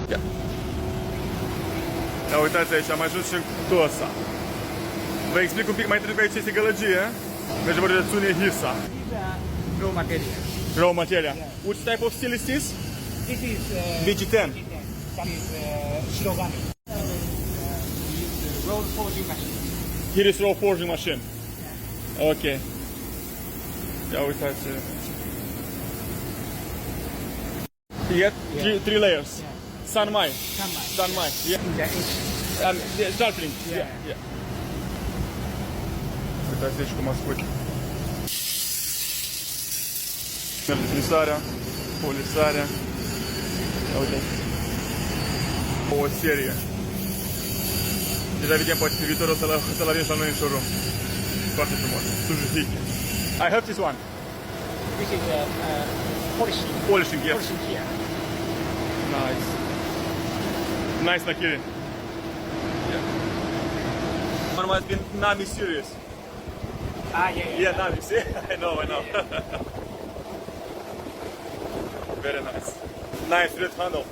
Ia. Ia uitați aici, am ajuns și în Tosa. Vă explic un pic mai târziu că aici este gălăgie. Merge vorba de Tsune Hisa. Raw material. Raw material. Yeah. Which type of steel is this? This is Vegetan. That is shirogami. Roll forging machine. Here is raw forging machine. Ok. Ia uitați. You get three layers. Yeah. Sanmai. Sanmai. Sanmai. Yeah. And sharpening. Yeah. Uitați aici cum a spus. Merge frisarea, polisarea. Ia uite. O serie. Deja vedem, poate pe viitor o să-l avem și la noi în showroom. Foarte frumos. Suzuki. I have this one. This is polishing. Polishing, yes. Polishing here. Nice. Nice, Nakiri. Yeah. One has been Nami serious. Yeah, Nami. See? I know. Very nice. Nice red handle.